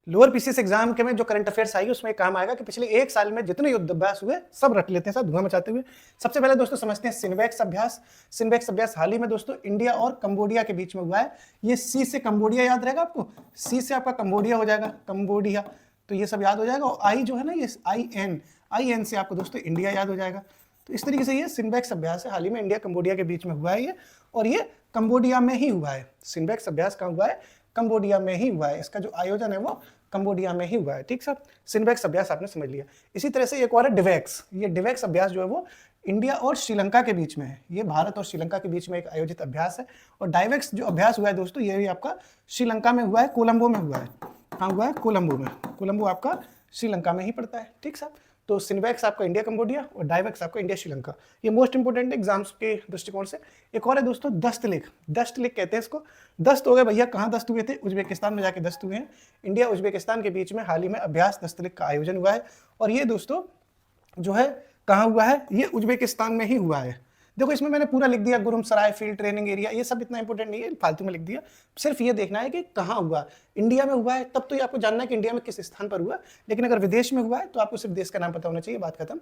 Lower PCS exam के में जो करंट अफेयर्स आएगी उसमें काम आएगा कि पिछले 1 साल में जितने युद्ध अभ्यास हुए सब रट लेते हैं, सब धुआं मचाते हुए। सबसे पहले दोस्तों समझते हैं सिन्वेक्स अभ्यास। सिन्वेक्स अभ्यास हाल ही में दोस्तों इंडिया और कंबोडिया के बीच में हुआ है। ये सी से कंबोडिया याद रहेगा आपको, सी से आपका कंबोडिया हो जाएगा, कंबोडिया, तो ये सब याद हो जाएगा। और आई जो है ना, ये आई एन से आपको दोस्तों इंडिया याद हो जाएगा। तो इस तरीके से ये सिन्वेक्स अभ्यास है, हाल ही में इंडिया कंबोडिया के बीच में हुआ है ये, और ये कंबोडिया में ही हुआ है। सिन्वेक्स अभ्यास कहाँ हुआ है? कंबोडिया में ही हुआ है। इसका जो आयोजन है वो कंबोडिया में ही हुआ है। ठीक साहब, सिन्वेक्स अभ्यास आपने समझ लिया। इसी तरह से एक और है डिवेक्स। ये डिवेक्स अभ्यास जो है वो इंडिया और श्रीलंका के बीच में है। ये भारत और श्रीलंका के बीच में एक आयोजित अभ्यास है। और डाइवेक्स जो अभ्यास हुआ है दोस्तों, ये भी आपका श्रीलंका में हुआ है, कोलंबो में हुआ है। कहाँ हुआ है? कोलंबो में। कोलंबो आपका श्रीलंका में ही पड़ता है। ठीक साहब, तो सिन्वेक्स आपका इंडिया कंबोडिया और डाइवेक्स आपका इंडिया श्रीलंका। ये मोस्ट इंपोर्टेंट एग्जाम्स के दृष्टिकोण से। एक और है दोस्तों दस्तलेख। दस्तलेख कहते हैं इसको। दस्त हो गए भैया, कहाँ दस्त हुए थे? उज्बेकिस्तान में जाके दस्त हुए हैं। इंडिया उज्बेकिस्तान के बीच में हाल ही में अभ्यास दस्तलेख का आयोजन हुआ है। और ये दोस्तों जो है कहाँ हुआ है? ये उज्बेकिस्तान में ही हुआ है। देखो इसमें मैंने पूरा लिख दिया, गुरुमसराय फील्ड ट्रेनिंग एरिया, ये सब इतना इंपॉर्टेंट नहीं है, फालतू में लिख दिया। सिर्फ ये देखना है कि कहाँ हुआ। इंडिया में हुआ है तब तो ये आपको जानना है कि इंडिया में किस स्थान पर हुआ। लेकिन अगर विदेश में हुआ है तो आपको सिर्फ देश का नाम पता होना चाहिए, बात खत्म।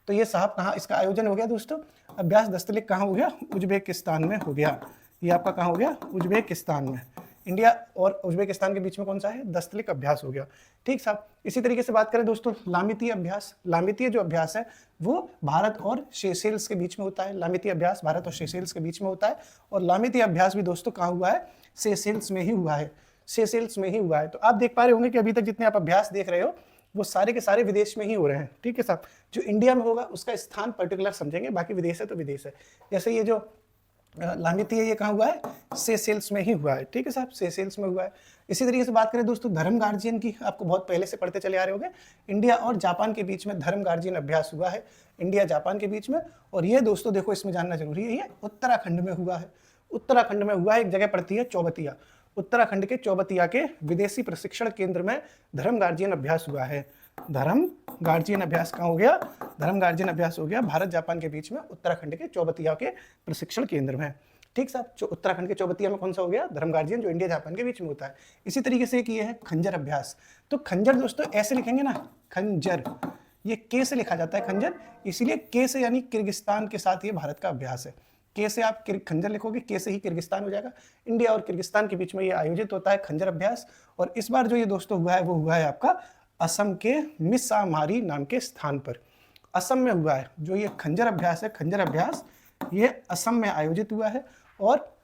तो ये साहब कहाँ इसका आयोजन हो गया दोस्तों? अभ्यास दस्तलेख कहाँ हो गया? उज्बेकिस्तान में हो गया। ये आपका कहाँ हो गया? उज्बेकिस्तान में। इंडिया और उज्बेकिस्तान के बीच में कौन सा है? दस्तलेख अभ्यास हो गया। ठीक साहब, इसी तरीके से बात करें दोस्तों लामितीय अभ्यास। लामितीय जो अभ्यास है वो भारत और सेशेल्स के बीच में होता है। लामितीय अभ्यास भारत और सेशेल्स के बीच में होता है। और लामितीय अभ्यास भी दोस्तों कहाँ हुआ है? सेशेल्स में ही हुआ है। सेशेल्स में ही हुआ है। तो आप देख पा रहे होंगे कि अभी तक जितने आप अभ्यास देख रहे हो वो सारे के सारे विदेश में ही हो रहे हैं। ठीक है साहब, जो इंडिया में होगा उसका स्थान पर्टिकुलर समझेंगे, बाकी विदेश है तो विदेश है। जैसे ये जो लामितीय ये कहाँ हुआ है? सेशेल्स में ही हुआ है। ठीक है साहब, सेशेल्स में हुआ है। इसी तरीके से बात करें दोस्तों धर्म गार्जियन की, आपको बहुत पहले से पढ़ते चले आ रहे होंगे। इंडिया और जापान के बीच में धर्म गार्जियन अभ्यास हुआ है, इंडिया जापान के बीच में। और ये दोस्तों देखो इसमें जानना जरूरी है, ये उत्तराखंड में हुआ है। उत्तराखंड में हुआ है, एक जगह पड़ती है चौबतिया। उत्तराखंड के चौबतिया के विदेशी प्रशिक्षण केंद्र में धर्म गार्जियन अभ्यास हुआ है। धर्म गार्जियन अभ्यास कहाँ हो गया? धर्म गार्जियन अभ्यास हो गया भारत जापान के बीच में उत्तराखंड के चौबतिया के प्रशिक्षण केंद्र में। ठीक साहब, जो उत्तराखंड के चौबतिया में कौन सा हो गया? धर्म गार्जियन, जो इंडिया जापान के बीच में होता है। इसी तरीके से एक ये है खंजर अभ्यास। तो खंजर दोस्तों ऐसे लिखेंगे ना, खंजर, ये के से लिखा जाता है खंजर, इसीलिए के से यानी किर्गिस्तान के साथ ये भारत का अभ्यास है। के से आप खंजर लिखोगे, के से ही किर्गिस्तान हो जाएगा। इंडिया और किर्गिस्तान के बीच में ये आयोजित होता है खंजर अभ्यास। और इस बार जो ये दोस्तों हुआ है वो हुआ है आपका असम के मिसामारी नाम के स्थान पर। असम में हुआ है जो ये खंजर अभ्यास है। खंजर अभ्यास ये असम में आयोजित हुआ है। और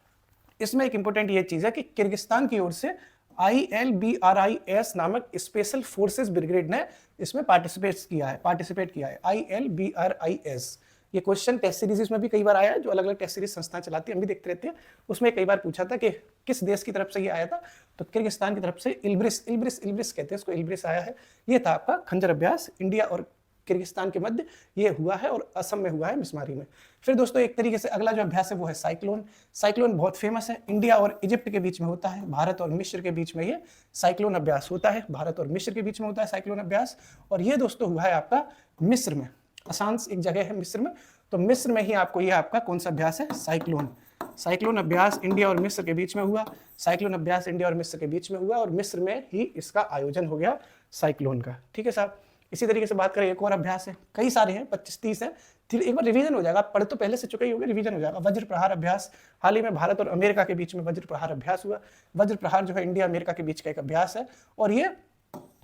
इसमें एक इंपॉर्टेंट ये चीज है कि किर्गिस्तान की ओर से ILBRIS नामक स्पेशल फोर्सेस ब्रिगेड ने इसमें पार्टिसिपेट किया है। ILBRIS, ये क्वेश्चन टेस्ट सीरीज में भी कई बार आया है, जो अलग अलग टेस्ट सीरीज संस्थाएं चलाती है, हम भी देखते रहते हैं। उसमें कई बार पूछा था कि किस देश की तरफ से ये आया था, तो किर्गिस्तान की तरफ से इल्ब्रिस कहते हैं इसको, इल्ब्रिस आया है। ये था आपका खंजर अभ्यास, इंडिया और किर्गिस्तान के मध्य ये हुआ है और असम में हुआ है, मिसमारी में। फिर दोस्तों एक तरीके से अगला जो अभ्यास है वो है साइक्लोन। साइक्लोन बहुत फेमस है, इंडिया और इजिप्ट के बीच में होता है, भारत और मिस्र के बीच में ये साइक्लोन अभ्यास होता है। भारत और मिस्र के बीच में होता है साइक्लोन अभ्यास। और ये दोस्तों हुआ है आपका मिस्र में, असांस एक जगह है मिस्र में, तो मिस्र में ही आपको ये आपका कौन सा अभ्यास है? साइक्लोन। साइक्लोन अभ्यास इंडिया और मिस्र के बीच में हुआ। साइक्लोन अभ्यास इंडिया और मिस्र के बीच में हुआ और मिस्र में ही इसका आयोजन हो गया साइक्लोन का। ठीक है साहब, इसी तरीके से बात करें एक और अभ्यास है, कई सारे हैं, 25-30 है, एक बार रिवीजन हो जाएगा। आप पढ़ तो पहले से चुके ही होंगे, रिवीजन हो जाएगा। वज्र प्रहार अभ्यास, हाल ही में भारत और अमेरिका के बीच में वज्र प्रहार अभ्यास हुआ। वज्र प्रहार जो है इंडिया अमेरिका के बीच का एक अभ्यास है और ये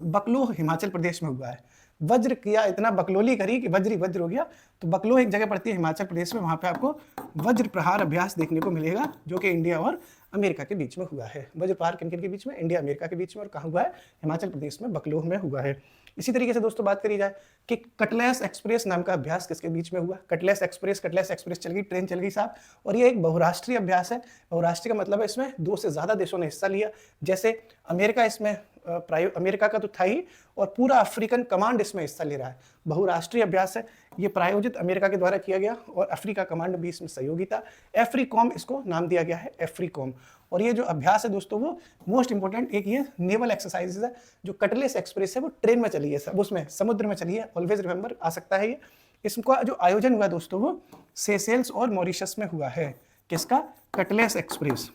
बकलोह हिमाचल प्रदेश में हुआ है। वज्र किया, इतना बकलोली करी कि वज्र वज्र हो गया। तो बकलोह एक जगह पड़ती है हिमाचल प्रदेश में, वहां पे आपको वज्र प्रहार अभ्यास देखने को मिलेगा, जो कि इंडिया और अमेरिका के बीच में हुआ है। वज्र प्रहार किन किन के बीच में? इंडिया अमेरिका के बीच में। और कहाँ हुआ है? हिमाचल प्रदेश में, बकलोह में हुआ है। इसी तरीके से दोस्तों बात करी जाए कि कटलेस एक्सप्रेस नाम का अभ्यास किसके बीच में हुआ? कटलेस एक्सप्रेस चल गई, ट्रेन चल गई साहब। और ये एक बहुराष्ट्रीय अभ्यास है। बहुराष्ट्रीय का मतलब है इसमें 2 से ज्यादा देशों ने हिस्सा लिया। जैसे अमेरिका इसमें अमेरिका का तो था ही, और पूरा अफ्रीकन कमांड इसमें हिस्सा ले रहा है। बहुराष्ट्रीय अभ्यास है, ये प्रायोजित अमेरिका के द्वारा किया गया और अफ्रीका कमांड भी इसमें सहयोगी था। एफ्रीकॉम इसको नाम दिया गया है, एफ्रीकॉम। और ये जो अभ्यास है दोस्तों वो मोस्ट इंपोर्टेंट एक ये नेवल एक्सरसाइजेज है। जो कटलेस एक्सप्रेस है वो ट्रेन में चली है, सब उसमें समुद्र में चली है, ऑलवेज रिमेंबर आ सकता है ये। इसका जो आयोजन हुआ दोस्तों वो सेशेल्स और मॉरिशस में हुआ है। किसका? Cutlass express.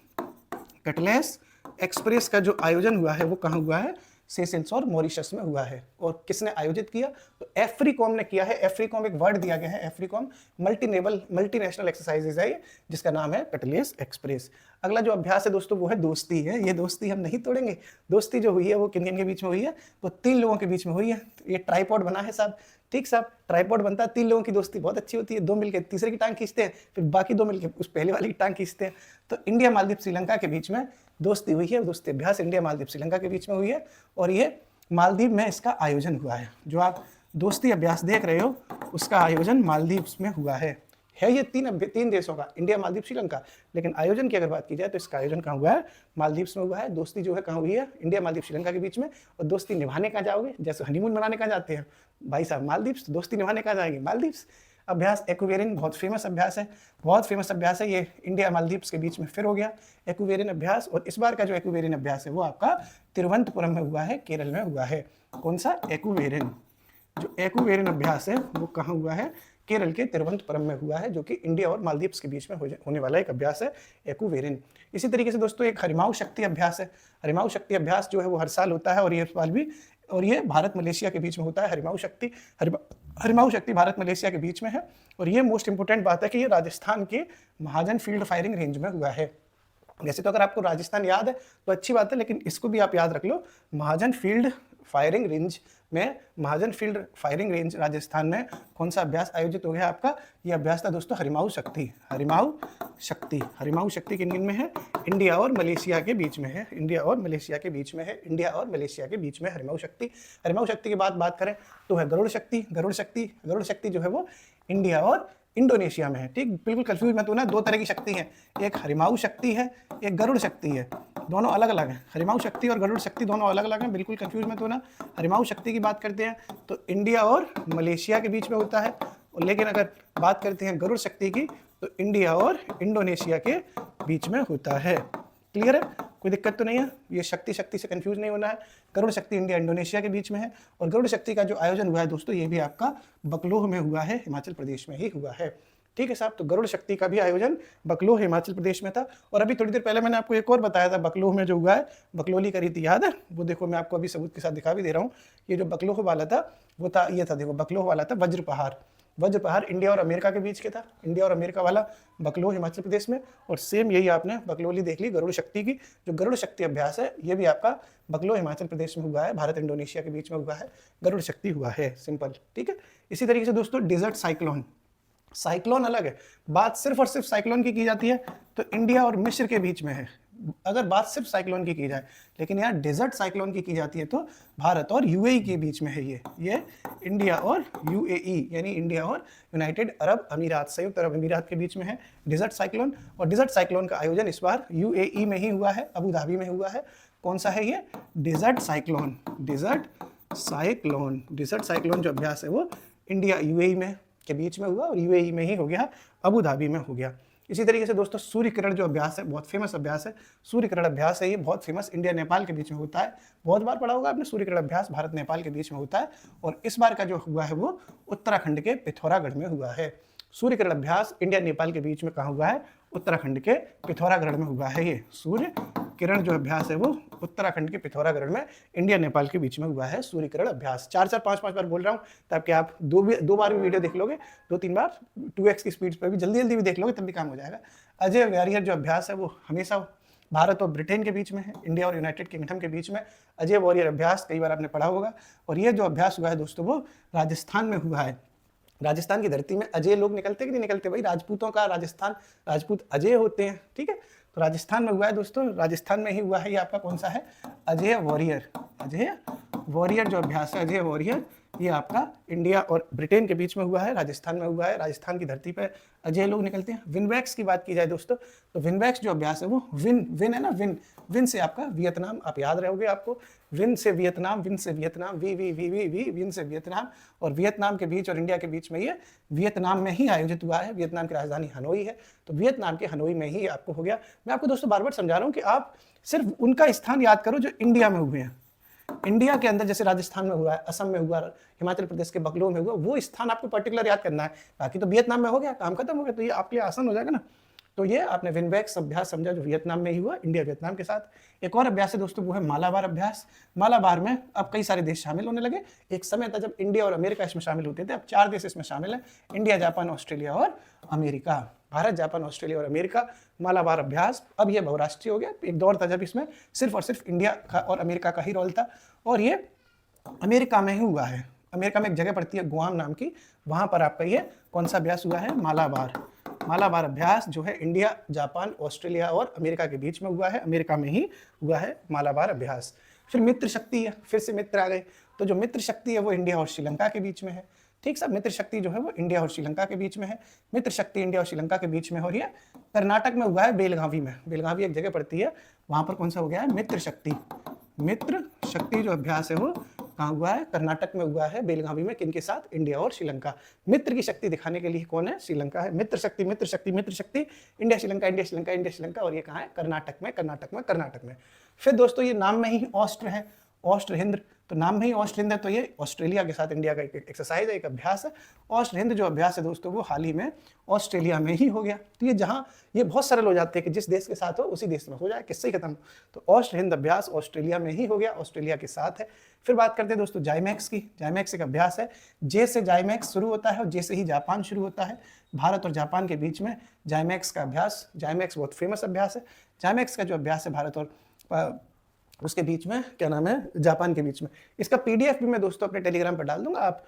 कटलेस एक्सप्रेस का जो आयोजन हुआ है वो कहाँ हुआ है? सेशेल्स और मॉरिशस में हुआ है। और किसने आयोजित किया? तो एफ्रीकॉम ने किया है। एफ्रीकॉम एक वर्ड दिया गया है, एफ्रीकॉम मल्टीनेशनल एक्सरसाइजेज है ये, जिसका नाम है कटलेस एक्सप्रेस। अगला जो अभ्यास है दोस्तों वो है दोस्ती है। ये दोस्ती हम नहीं तोड़ेंगे। दोस्ती जो हुई है वो किन किन के बीच में हुई है? वो 3 लोगों के बीच में हुई है। ये ट्राइपॉड बना है साहब, ठीक साहब, ट्राइपॉड बनता है। 3 लोगों की दोस्ती बहुत अच्छी होती है। 2 मिलकर तीसरे की टांग खींचते हैं, फिर बाकी 2 मिलकर उस पहले वाली की टांग खींचते हैं। तो इंडिया मालदीव श्रीलंका के बीच में दोस्ती हुई है। दोस्ती अभ्यास इंडिया मालदीव श्रीलंका के बीच में हुई है और ये मालदीव में इसका आयोजन हुआ है। जो आप दोस्ती अभ्यास देख रहे हो उसका आयोजन मालदीव में हुआ है। ये 3 देशों का, इंडिया मालदीव श्रीलंका। लेकिन आयोजन की अगर बात की जाए तो इसका आयोजन कहाँ हुआ है? मालदीव में हुआ है। दोस्ती जो है कहाँ हुई है? इंडिया मालदीव श्रीलंका के बीच में। और दोस्ती निभाने कहाँ जाओगे? जैसे हनीमून मनाने कहाँ जाते हैं भाई साहब? मालदीव। दोस्ती निभाने कहाँ जाएंगे? मालदीव। अभ्यास एक्वेरियन बहुत फेमस अभ्यास है, बहुत फेमस अभ्यास है। ये इंडिया मालदीव के बीच में फिर हो गया एक्वेरियन अभ्यास। और इस बार का जो एक्वेरियन अभ्यास है वो आपका तिरुवनंतपुरम में हुआ है, केरल में हुआ है। कौन सा? एक्वेरियन। जो एक्वेरियन अभ्यास है वो कहाँ हुआ है? केरल के तिरुवनंतपुरम में हुआ है, जो कि इंडिया और मालदीव के बीच में होने वाला एक अभ्यास है, एक्वेरियन। इसी तरीके से दोस्तों एक हरिमाऊ शक्ति अभ्यास है। हरिमाऊ शक्ति अभ्यास जो है वो हर साल होता है और ये साल भी, और ये भारत मलेशिया के बीच में होता है। हरिमाऊ शक्ति भारत मलेशिया के बीच में है। और ये मोस्ट इंपोर्टेंट बात है कि ये राजस्थान के महाजन फील्ड फायरिंग रेंज में हुआ है। वैसे तो अगर आपको राजस्थान याद है तो अच्छी बात है, लेकिन इसको भी आप याद रख लो। महाजन फील्ड फायरिंग रेंज में, महाजन फील्ड फायरिंग रेंज राजस्थान में कौन सा अभ्यास आयोजित हो गया आपका? ये अभ्यास था दोस्तों हरिमाऊ शक्ति। हरिमाऊ शक्ति किन किन में है? इंडिया और मलेशिया के बीच में है। इंडिया और मलेशिया के बीच में है। इंडिया और मलेशिया के बीच में हरिमाऊ शक्ति। हरिमाऊ शक्ति की बात करें तो है गरुड़ शक्ति। गरुड़ शक्ति जो है वो इंडिया और इंडोनेशिया में है। ठीक, बिल्कुल कंफ्यूज मत होना। 2 तरह की शक्ति है, एक हरिमाऊ शक्ति है, एक गरुड़ शक्ति है। दोनों अलग अलग हैं। हरिमाऊ शक्ति और गरुड़ शक्ति दोनों अलग अलग हैं, बिल्कुल कंफ्यूज मत होना। हरिमाऊ शक्ति की बात करते हैं तो इंडिया और मलेशिया के बीच में होता है। और लेकिन अगर बात करते हैं गरुड़ शक्ति की तो इंडिया और इंडोनेशिया के बीच में होता है। क्लियर है? कोई दिक्कत तो नहीं है? ये शक्ति से कंफ्यूज नहीं होना है। गरुड़ शक्ति इंडिया इंडोनेशिया के बीच में है। और गरुड़ शक्ति का जो आयोजन हुआ है दोस्तों ये भी आपका बकलोह में हुआ है, हिमाचल प्रदेश में ही हुआ है। ठीक है साहब, तो गरुड़ शक्ति का भी आयोजन बकलोह हिमाचल प्रदेश में था। और अभी थोड़ी देर पहले मैंने आपको एक और बताया था बकलोह में जो हुआ है, बकलोली करी थी, याद है? वो देखो मैं आपको अभी सबूत के साथ दिखा भी दे रहा हूँ। ये जो बकलोह वाला था वो था, ये था, देखो बकलोह वाला था वज्र पहाड़ इंडिया और अमेरिका के बीच के था। इंडिया और अमेरिका वाला बकलोह हिमाचल प्रदेश में। और सेम यही आपने बकलोली देख ली गरुड़ शक्ति की। जो गरुड़ शक्ति अभ्यास है ये भी आपका बकलोह हिमाचल प्रदेश में हुआ है, भारत इंडोनेशिया के बीच में हुआ है, गरुड़ शक्ति हुआ है। सिंपल, ठीक है। इसी तरीके से दोस्तों डेजर्ट साइक्लोन अलग है। बात सिर्फ और सिर्फ साइक्लोन की जाती है तो इंडिया और मिस्र के बीच में है, अगर बात सिर्फ साइक्लोन की जाए। लेकिन यहाँ डेजर्ट साइक्लोन की जाती है तो भारत और यूएई के बीच में है। ये इंडिया और यूएई यानी इंडिया और यूनाइटेड अरब अमीरात, संयुक्त अरब अमीरात के बीच में है डेजर्ट साइक्लोन। और डेजर्ट साइक्लोन का आयोजन इस बार यूएई में ही हुआ है, अबू धाबी में हुआ है। कौन सा है ये? डेजर्ट साइक्लोन जो अभ्यास है वो इंडिया यूएई में के बीच में हुआ और यूएई में ही हो गया, अबू धाबी में हो गया। इसी तरीके से दोस्तों सूर्य किरण जो अभ्यास है बहुत फेमस अभ्यास है। सूर्य किरण अभ्यास है ये बहुत फेमस, इंडिया नेपाल के बीच में होता है। बहुत बार पढ़ा होगा आपने, सूर्य किरण अभ्यास भारत नेपाल के बीच में होता है। और इस बार का जो हुआ है वो उत्तराखंड के पिथौरागढ़ में हुआ है। सूर्य किरण अभ्यास इंडिया नेपाल के बीच में कहाँ हुआ है? उत्तराखंड के पिथौरागढ़ में हुआ है। ये सूर्य किरण जो अभ्यास है वो उत्तराखंड के पिथौरागढ़ में इंडिया नेपाल के बीच में हुआ है सूर्य किरण अभ्यास। 4-4 5-5 बार बोल रहा हूँ ताकि आप दो बार भी वीडियो देख लोगे, 2-3 बार 2x की स्पीड पर भी जल्दी भी देख लोगे तब भी काम हो जाएगा। अजय वॉरियर जो अभ्यास है वो हमेशा भारत और ब्रिटेन के बीच में है, इंडिया और यूनाइटेड किंगडम के बीच में अजय वॉरियर अभ्यास कई बार आपने पढ़ा होगा। और ये जो अभ्यास हुआ है दोस्तों वो राजस्थान में हुआ है। राजस्थान की धरती में अजय लोग निकलते कि नहीं निकलते भाई? राजपूतों का राजस्थान, राजपूत अजय होते हैं। ठीक है, तो राजस्थान में हुआ है दोस्तों, राजस्थान में ही हुआ है। ये आपका कौन सा है? अजय वॉरियर जो अभ्यास है अजय वॉरियर, ये आपका इंडिया और ब्रिटेन के बीच में हुआ है, राजस्थान में हुआ है। राजस्थान की धरती पर अजय लोग निकलते हैं। विनवैक्स की बात की जाए दोस्तों तो विनवैक्स जो अभ्यास है वो विन है ना, विन से आपका वियतनाम, आप याद रहोगे आपको, विन से वियतनाम, विन से वियतनाम। और वियतनाम के बीच और इंडिया के बीच में ये वियतनाम में ही आयोजित हुआ है। वियतनाम की राजधानी हनोई है, तो वियतनाम के हनोई में ही आपको हो गया। मैं आपको दोस्तों बार बार समझा रहा हूँ कि आप सिर्फ उनका स्थान याद करो जो इंडिया में हुए हैं। इंडिया के अंदर जैसे राजस्थान में हुआ है, असम में हुआ, हिमाचल प्रदेश के बकलोह में हुआ, वो स्थान आपको पर्टिकुलर याद करना है। बाकी तो वियतनाम में हो गया, काम खत्म हो गया, तो ये आपके लिए आसान हो जाएगा ना। तो ये आपने विनबैक्स अभ्यास समझा जो वियतनाम में ही हुआ, इंडिया वियतनाम के साथ। एक और अभ्यास है दोस्तों, वो है मालाबार अभ्यास। मालाबार में अब कई सारे देश शामिल होने लगे। एक समय था जब इंडिया और अमेरिका इसमें शामिल होते थे, अब 4 देश इसमें शामिल हैं, इंडिया, जापान, ऑस्ट्रेलिया और अमेरिका। भारत, जापान, ऑस्ट्रेलिया और अमेरिका, मालाबार अभ्यास। अब ये बहुराष्ट्रीय हो गया। एक दौर था जब इसमें सिर्फ और सिर्फ इंडिया का और अमेरिका का ही रोल था, और ये अमेरिका में ही हुआ है। अमेरिका में एक जगह पड़ती है गुआम नाम की, वहां पर आपका ये कौन सा अभ्यास हुआ है, मालाबार। मालाबार अभ्यास जो है इंडिया, जापान, ऑस्ट्रेलिया और अमेरिका के बीच में हुआ है, अमेरिका में ही हुआ है मालाबार अभ्यास। फिर मित्र शक्ति है, फिर से मित्र आ गए। तो जो मित्र शक्ति है वो इंडिया और श्रीलंका के बीच में है। ठीक सब, मित्र शक्ति जो है वो इंडिया और श्रीलंका के बीच में है। मित्र शक्ति इंडिया और श्रीलंका के बीच में हो रही है, कर्नाटक में हुआ है, बेलगावी में। बेलगावी एक जगह पड़ती है, वहां पर कौन सा हो गया है, मित्र शक्ति। मित्र शक्ति जो अभ्यास है वो कहाँ हुआ है, कर्नाटक में हुआ है, बेलगावी में। किनके साथ, इंडिया और श्रीलंका। मित्र की शक्ति दिखाने के लिए कौन है, श्रीलंका है। मित्र शक्ति, मित्र शक्ति, मित्र शक्ति, India Sri Lanka, India Sri Lanka, India Sri Lanka, और ये कहाँ है, कर्नाटक में, कर्नाटक में, कर्नाटक में। फिर दोस्तों ये नाम में ही ऑस्ट्र है, ऑस्ट्र हिंद। तो नाम में ही ऑस्ट्र हिंद है, तो ये ऑस्ट्रेलिया के साथ इंडिया का एक एक्सरसाइज है, एक अभ्यास है। ऑस्ट्र हिंद जो अभ्यास है दोस्तों वो हाल ही में ऑस्ट्रेलिया में ही हो गया। तो ये जहाँ ये बहुत सरल हो जाते हैं कि जिस देश के साथ हो उसी देश में हो जाए, किससे ही खत्म। तो ऑस्ट्र हिंद अभ्यास ऑस्ट्रेलिया में ही हो गया, ऑस्ट्रेलिया के साथ है। फिर बात करते हैं दोस्तों जाइमैक्स की। जाइमैक्स एक अभ्यास है, जे से जाइमैक्स शुरू होता है और जे से ही जापान शुरू होता है। भारत और जापान के बीच में जाइमैक्स का अभ्यास। जाइमैक्स बहुत फेमस अभ्यास है। जाइमैक्स का जो अभ्यास है भारत और उसके बीच में, क्या नाम है, जापान के बीच में। इसका पीडीएफ भी मैं दोस्तों अपने टेलीग्राम पर डाल दूंगा, आप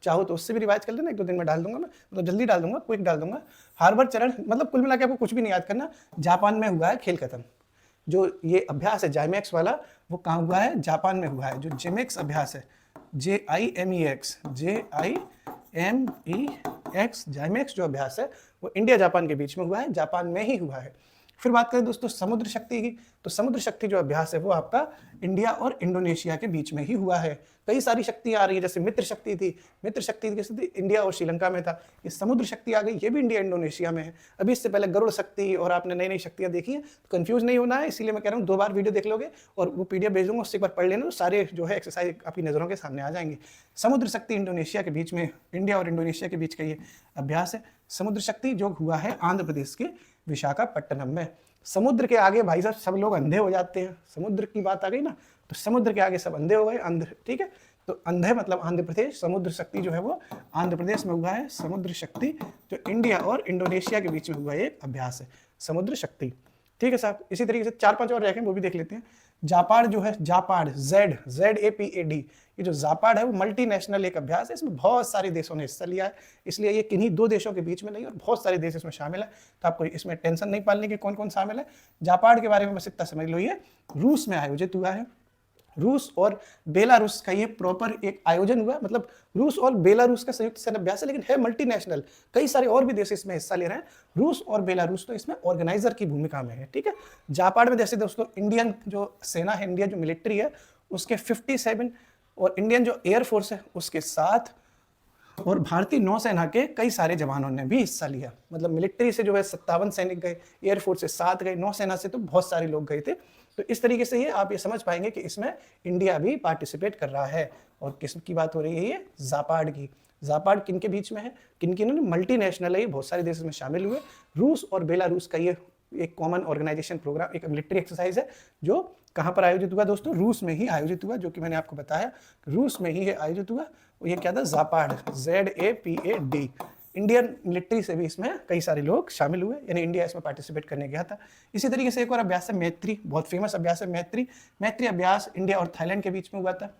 चाहो तो उससे भी रिवाइज कर लेना। 1-2 दिन में डाल दूंगा मैं, मतलब जल्दी डाल दूंगा, क्विक डाल दूंगा। हार्बर चरण, मतलब कुल मिला के आपको कुछ भी नहीं याद करना, जापान में हुआ है, खेल खत्म। जो ये अभ्यास है जाइमैक्स वाला, वो कहाँ हुआ है, जापान में हुआ है। जो जेमेक्स अभ्यास है, JIMEX, JIMEX, जाइमैक्स जो अभ्यास है वो इंडिया जापान के बीच में हुआ है, जापान में ही हुआ है। फिर बात करें दोस्तों समुद्र शक्ति की, तो समुद्र शक्ति जो अभ्यास है वो आपका इंडिया और इंडोनेशिया के बीच में ही हुआ है। कई सारी शक्तियां आ रही है, जैसे मित्र शक्ति थी, मित्र शक्ति की स्थिति इंडिया और श्रीलंका में था। ये समुद्र शक्ति आ गई, ये भी इंडिया इंडोनेशिया में है। अभी इससे पहले गरुड़ शक्ति और आपने नई नई शक्तियां देखी है, तो कंफ्यूज नहीं होना है, इसीलिए मैं कह रहा हूँ 2 बार वीडियो देख लोगे और वो पीडीएफ भेज दूंगा, उससे एक बार पढ़ लेना, तो सारे जो है एक्सरसाइज आपकी नजरों के सामने आ जाएंगे। समुद्र शक्ति इंडोनेशिया के बीच में, इंडिया और इंडोनेशिया के बीच का ये अभ्यास है। समुद्र शक्ति जो हुआ है आंध्र प्रदेश के विशाखापट्टनम में। समुद्र के आगे भाई साहब सब लोग अंधे हो जाते हैं। समुद्र की बात आ गई ना, तो समुद्र के आगे सब अंधे हो गए, अंधे, ठीक है। तो अंधे मतलब आंध्र प्रदेश। समुद्र शक्ति जो है वो आंध्र प्रदेश में हुआ है। समुद्र शक्ति जो इंडिया और इंडोनेशिया के बीच में हुआ एक अभ्यास है, समुद्र शक्ति, ठीक है साहब। इसी तरीके से 4-5 और रखें, वो भी देख लेते हैं। जापाड़ जो है, जापाड़, ZAPAD, ये जो जापाड़ है वो मल्टीनेशनल एक अभ्यास है। इसमें बहुत सारे देशों ने हिस्सा लिया है, इसलिए ये किन्हीं 2 देशों के बीच में नहीं और बहुत सारे देश इसमें शामिल है। तो आपको इसमें टेंशन नहीं पालने की कौन कौन शामिल है। जापाड़ के बारे में बस इतना समझ लो, ये रूस में आयोजित हुआ है। रूस और बेलारूस का ये प्रॉपर एक आयोजन हुआ, मतलब रूस और बेलारूस का संयुक्त सैन्य अभ्यास है, लेकिन है मल्टीनेशनल। कई सारे और भी देश इसमें हिस्सा ले रहे हैं। रूस और बेलारूस तो इसमें ऑर्गेनाइजर की भूमिका में है, ठीक है। जापाड़ में जैसे दोस्तों इंडियन जो सेना है, इंडिया जो मिलिट्री है उसके 57 और इंडियन जो एयरफोर्स है उसके 7 और भारतीय नौसेना के कई सारे जवानों ने भी हिस्सा लिया। मतलब मिलिट्री से जो है 57 सैनिक गए, एयरफोर्स से 7 गए, नौसेना से तो बहुत सारे लोग गए थे। तो इस तरीके से ये आप ये समझ पाएंगे कि इसमें इंडिया भी पार्टिसिपेट कर रहा है। और किस की बात हो रही है, ये जापाड़ की। जापाड़ किन के बीच में है, किन किन, मल्टीनेशनल है, ये बहुत सारे देश में शामिल हुए। रूस और बेलारूस का ये एक कॉमन ऑर्गेनाइजेशन प्रोग्राम, एक मिलिट्री एक्सरसाइज है जो कहाँ पर आयोजित हुआ दोस्तों, रूस में ही आयोजित हुआ, जो कि मैंने आपको बताया रूस में ही आयोजित हुआ। ये क्या था, जापाड़, ZAPAD। इंडियन मिलिट्री से भी इसमें कई सारे लोग शामिल हुए, यानी इंडिया इसमें पार्टिसिपेट करने गया था। इसी तरीके से एक और अभ्यास है मैत्री, बहुत फेमस अभ्यास है मैत्री। मैत्री अभ्यास इंडिया और थाईलैंड के बीच में हुआ था।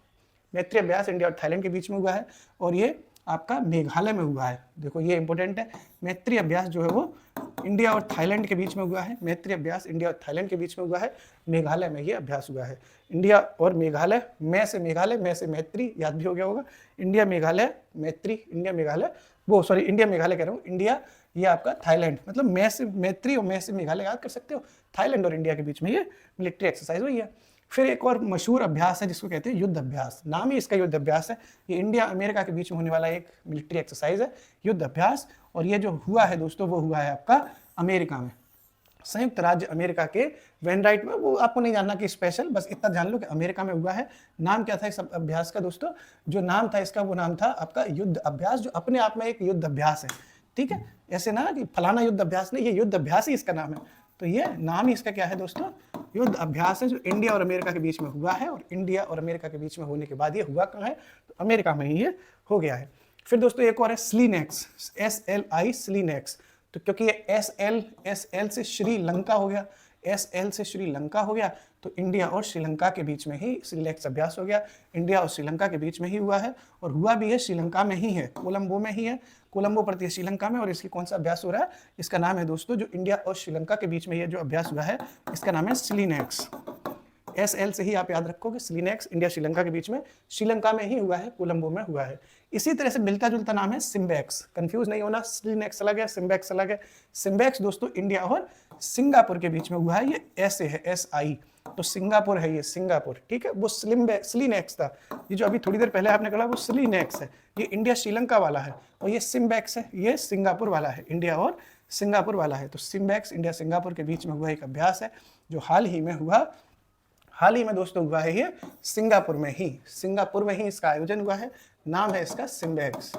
मैत्री अभ्यास इंडिया और थाईलैंड के बीच में हुआ है और ये आपका मेघालय में हुआ है। देखो ये इंपॉर्टेंट है, मैत्री अभ्यास जो है वो इंडिया और थाईलैंड के बीच में हुआ है। मैत्री अभ्यास इंडिया और थाईलैंड के बीच में हुआ है, मेघालय में ये अभ्यास हुआ है। इंडिया और मेघालय, मैं से मेघालय, मैं से मैत्री, याद भी हो गया होगा। इंडिया मेघालय मैत्री, इंडिया मेघालय, वो सॉरी इंडिया मेघालय कह रहा हूँ, इंडिया ये आपका थाईलैंड, मतलब मैं से मैत्री और मैं से मेघालय याद कर सकते हो। थाईलैंड और इंडिया के बीच में ये मिलिट्री एक्सरसाइज हुई है। फिर एक और मशहूर अभ्यास है जिसको कहते हैं युद्ध अभ्यास, नाम ही इसका युद्ध अभ्यास है। ये इंडिया अमेरिका के बीच में होने वाला एक मिलिट्री एक्सरसाइज है, युद्ध अभ्यास। और ये जो हुआ है दोस्तों वो हुआ है आपका अमेरिका में, संयुक्त राज्य अमेरिका के वेनराइट में। वो आपको नहीं जानना कि स्पेशल, बस इतना जान लो कि अमेरिका में हुआ है। नाम क्या था इस अभ्यास का दोस्तों, जो नाम था इसका वो नाम था आपका युद्ध अभ्यास, जो अपने आप में एक युद्ध अभ्यास है। ठीक है, ऐसे ना कि फलाना युद्ध अभ्यास नहीं, ये युद्ध अभ्यास ही इसका नाम है। तो ये नाम ही इसका क्या है दोस्तों, युद्ध अभ्यास है, जो इंडिया और अमेरिका के बीच में हुआ है। और इंडिया और अमेरिका के बीच में होने के बाद ये हुआ कहाँ है, तो अमेरिका में ही ये हो गया है। फिर दोस्तों एक और है स्लीनेक्स, SLI स्लीनेक्स। तो क्योंकि ये SL से श्रीलंका हो गया, SL से श्रीलंका हो गया, तो इंडिया और श्रीलंका के बीच में ही स्लीनेक्स अभ्यास हो गया। इंडिया और श्रीलंका के बीच में ही हुआ है, और हुआ भी है श्रीलंका में ही है, कोलंबो में ही है, कोलंबो पड़ती है श्रीलंका में। और इसकी कौन सा अभ्यास हो रहा है, इसका नाम है दोस्तों, जो इंडिया और श्रीलंका के बीच में ये जो अभ्यास हुआ है, इसका नाम है स्लीनेक्स। SL से ही आप याद रखोगे, स्लीनेक्स इंडिया श्रीलंका के बीच में, श्रीलंका में ही हुआ है, कोलंबो में हुआ है। इसी तरह से मिलता जुलता नाम है सिम्बैक्स, कंफ्यूज नहीं होना, स्लीनेक्स अलग है, सिम्बैक्स अलग है। सिम्बैक्स दोस्तों इंडिया और सिंगापुर के बीच में हुआ है, ये ऐसे है SI, तो सिंगापुर है ये, सिंगापुर, ठीक है। वो स्लीनेक्स था, ये जो अभी थोड़ी देर पहले आपने कहा वो स्लीनेक्स है, ये इंडिया श्रीलंका वाला है, और ये सिम्बैक्स है, ये सिंगापुर वाला है, इंडिया और सिंगापुर वाला है। तो सिम्बैक्स इंडिया सिंगापुर के बीच में हुआ एक अभ्यास है, जो हाल ही में दोस्तों हुआ है, ये सिंगापुर में ही इसका आयोजन हुआ है। नाम है इसका सिम्बैक्स,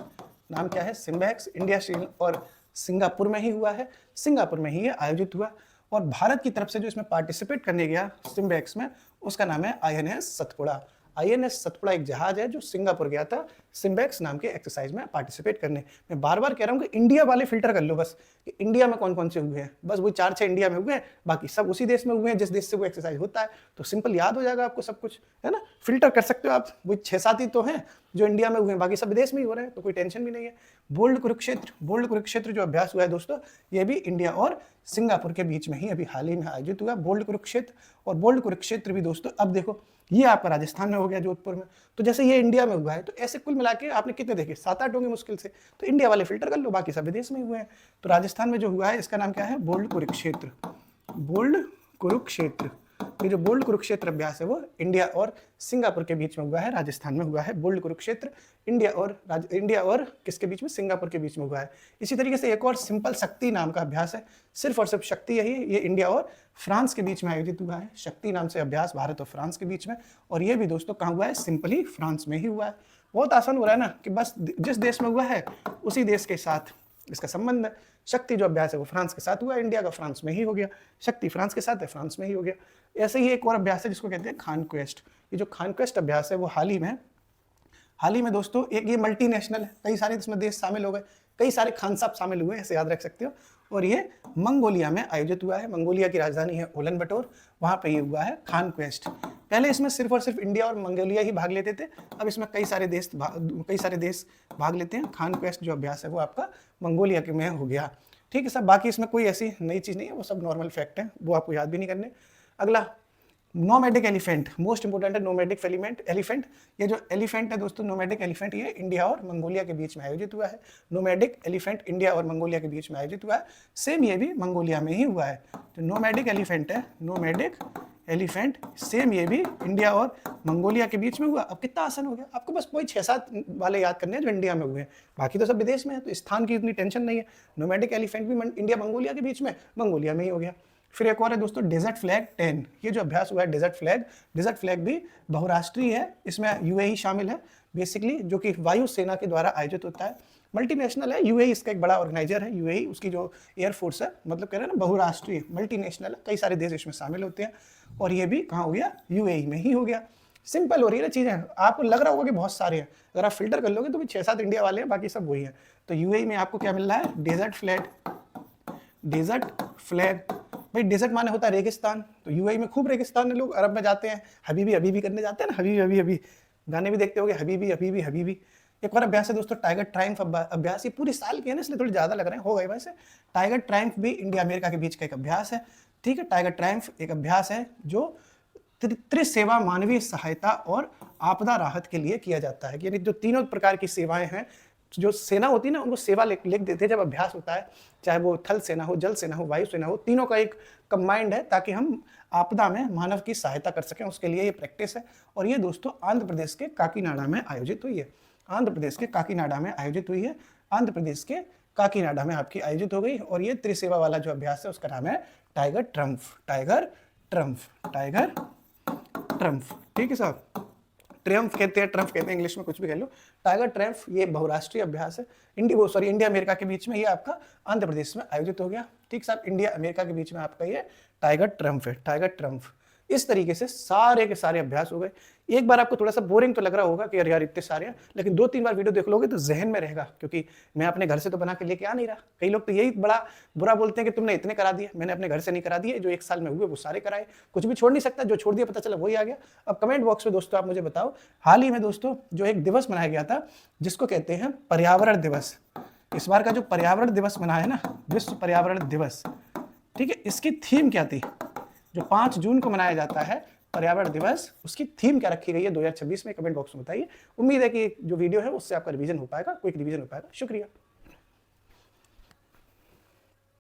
नाम क्या है, सिम्बैक्स। इंडिया और सिंगापुर में ही हुआ है, सिंगापुर में ही ये आयोजित हुआ। और भारत की तरफ से जो इसमें पार्टिसिपेट करने गया सिम्बैक्स में, उसका नाम है INS सतपुड़ा। INS सतपुड़ा एक जहाज है जो सिंगापुर गया था सिम्बैक्स नाम के एक्सरसाइज में पार्टिसिपेट करने। मैं बार बार कह रहा हूँ कि इंडिया वाले फिल्टर कर लो बस, कि इंडिया में कौन कौन से हुए हैं, बस वही 4-6 इंडिया में हुए हैं, बाकी सब उसी देश में हुए हैं जिस देश से वो एक्सरसाइज होता है। तो सिंपल याद हो जाएगा आपको सब कुछ, है ना, फिल्टर कर सकते हो आप। वही 6-7 ही तो हैं जो इंडिया में हुए हैं, बाकी सब विदेश में ही हो रहे हैं, तो कोई टेंशन भी नहीं है। बोल्ड कुरुक्षेत्र जो अभ्यास हुआ है दोस्तों, ये भी इंडिया और सिंगापुर के बीच में ही अभी हाल ही में आयोजित हुआ, बोल्ड कुरुक्षेत्र। और बोल्ड कुरुक्षेत्र भी दोस्तों, अब देखो ये आपका राजस्थान में हो गया, जोधपुर में। तो जैसे ये इंडिया में हुआ है, तो ऐसे कुल मिला के आपने कितने देखे, 7-8 होंगे मुश्किल से। तो इंडिया वाले फिल्टर कर लो, बाकी सब विदेश में ही हुए हैं। तो राजस्थान में जो हुआ है, इसका नाम क्या है, बोल्ड कुरुक्षेत्र। ये जो बोल्ड कुरुक्षेत्र अभ्यास है, वो इंडिया और सिंगापुर के बीच में हुआ है, राजस्थान में हुआ है। बोल्ड कुरुक्षेत्र इंडिया और किसके बीच में, सिंगापुर के बीच में हुआ है। इसी तरीके से एक और सिंपल शक्ति नाम का अभ्यास है, सिर्फ और सिर्फ शक्ति यही, ये इंडिया और फ्रांस के बीच में आयोजित हुआ है। शक्ति नाम से अभ्यास भारत और फ्रांस के बीच में, और ये भी दोस्तों कहाँ हुआ है, सिंपली फ्रांस में ही हुआ है। बहुत आसान हो रहा है ना, कि बस जिस देश में हुआ है उसी देश के साथ इसका संबंध है। शक्ति जो अभ्यास है वो फ्रांस के साथ हुआ, इंडिया का फ्रांस में ही हो गया, शक्ति फ्रांस के साथ है, फ्रांस में ही हो गया। ऐसे ही एक और अभ्यास है जिसको कहते हैं खानक्वेस्ट। ये जो खानक्वेस्ट अभ्यास है वो हाल ही में दोस्तों, एक ये मल्टीनेशनल है, कई सारे इसमें देश शामिल हो गए, कई सारे खान साहब शामिल हुए, ऐसे याद रख सकते हो। और ये मंगोलिया में आयोजित हुआ है, मंगोलिया की राजधानी है उलन-बटोर, वहाँ पे ये हुआ है खानक्वेस्ट। पहले इसमें सिर्फ और सिर्फ इंडिया और मंगोलिया ही भाग लेते थे, अब इसमें कई सारे देश भाग लेते हैं। खानक्वेस्ट जो अभ्यास है वो आपका मंगोलिया के में हो गया, ठीक है सब। बाकी इसमें कोई ऐसी नई चीज़ नहीं है, वो सब नॉर्मल फैक्ट है, वो आपको याद भी नहीं करने। अगला नोमैडिक एलिफेंट, मोस्ट इंपोर्टेंट है नोमैडिक एलिफेंट। ये जो एलिफेंट है दोस्तों, नोमैडिक एलिफेंट, ये इंडिया और मंगोलिया के बीच में आयोजित हुआ है। नोमैडिक एलिफेंट इंडिया और मंगोलिया के बीच में आयोजित हुआ है, सेम ये भी मंगोलिया में ही हुआ है। तो नोमैडिक एलिफेंट है, नोमैडिक एलिफेंट, सेम ये भी इंडिया और मंगोलिया के बीच में हुआ। अब कितना आसान हो गया, आपको बस कोई 6-7 वाले याद करने हैं जो इंडिया में हुए हैं, बाकी तो सब विदेश में है, तो स्थान की इतनी टेंशन नहीं है। नोमैडिक एलिफेंट भी इंडिया मंगोलिया के बीच में, मंगोलिया में ही हो गया। फिर एक और है दोस्तों डेजर्ट फ्लैग 10, ये जो अभ्यास हुआ है डेजर्ट फ्लैग भी बहुराष्ट्रीय है, इसमें UAE शामिल है बेसिकली, जो कि वायुसेना के द्वारा आयोजित होता है। मल्टीनेशनल है, UAE इसका एक बड़ा ऑर्गेनाइजर है। UAE उसकी जो एयरफोर्स है, मतलब कह रहे हैं ना बहुराष्ट्रीय, मल्टीनेशनल है, कई सारे देश इसमें शामिल होते हैं। और ये भी कहाँ हो गया, UAE में ही हो गया। सिंपल हो रही है ना चीज़ें, आपको लग रहा होगा कि बहुत सारे हैं, अगर आप फिल्टर कर लोगे तो भी 6-7 इंडिया वाले हैं, बाकी सब वही है। तो UAE में आपको क्या मिल रहा है, डेजर्ट फ्लैग। भाई डेजर्ट माने होता है रेगिस्तान, तो UAE में खूब रेगिस्तान है, लोग अरब में जाते हैं, हबीबी करने जाते हैं ना, हबीबी गाने भी देखते होगे, हबीबी। एक और अभ्यास है दोस्तों टाइगर ट्रायम्फ अभ्यास, ये पूरी साल के है ना, इसलिए थोड़ी ज़्यादा लग रहे हैं, हो गए वैसे। टाइगर ट्रायम्फ भी इंडिया अमेरिका के बीच का एक अभ्यास है, ठीक है। टाइगर ट्रायम्फ एक अभ्यास है जो त्रिसेवा, मानवीय सहायता और आपदा राहत के लिए किया जाता है। यानी जो तीनों प्रकार की सेवाएं हैं, जो सेना होती है ना, उनको सेवा लिख देते हैं जब अभ्यास होता है, चाहे वो थल सेना हो, जल सेना हो, वायु सेना हो, तीनों का एक कंबाइंड है, ताकि हम आपदा में मानव की सहायता कर सकें, उसके लिए ये प्रैक्टिस है। और ये दोस्तों आंध्र प्रदेश के काकीनाडा में आयोजित हुई है, आंध्र प्रदेश के काकीनाडा में आयोजित हुई है, आंध्र प्रदेश के काकीनाडा में आपकी आयोजित हो गई। और ये त्रिसेवा वाला जो अभ्यास है उसका नाम है टाइगर ट्रम्फ, ठीक है साहब। ट्रियम्फ कहते हैं, ट्रम्फ कहते हैं, इंग्लिश में कुछ भी कह लो। टाइगर ट्रियम्फ ये बहुराष्ट्रीय अभ्यास है, इंडिया अमेरिका के बीच में, ये आपका आंध्र प्रदेश में आयोजित हो गया। ठीक साहब, इंडिया अमेरिका के बीच में आपका ये टाइगर ट्रियम्फ है, टाइगर ट्रियम्फ। इस तरीके से सारे के सारे अभ्यास हो गए। एक बार आपको थोड़ा सा बोरिंग तो लग रहा होगा कि यार इतने सारे हैं, लेकिन 2-3 बार वीडियो देख लोगे तो जहन में रहेगा, क्योंकि मैं अपने घर से तो बना के लेके आ नहीं रहा। कई लोग तो यही बड़ा बुरा बोलते हैं कि तुमने इतने करा दिए, मैंने अपने घर से नहीं करा दिए, जो 1 साल में हुए वो सारे कराए, कुछ भी छोड़ नहीं सकता, जो छोड़ दिया पता चला वही आ गया। अब कमेंट बॉक्स में दोस्तों आप मुझे बताओ, हाल ही में दोस्तों जो एक दिवस मनाया गया था जिसको कहते हैं पर्यावरण दिवस, इस बार का जो पर्यावरण दिवस मनाया है ना, विश्व पर्यावरण दिवस, ठीक है, इसकी थीम क्या थी? जो 5 जून को मनाया जाता है पर्यावरण दिवस, उसकी थीम क्या रखी गई है 2026 में? कमेंट बॉक्स में बताइए। उम्मीद है कि जो वीडियो है उससे आपका रिवीजन हो पाएगा, क्विक रिवीजन हो पाएगा। शुक्रिया।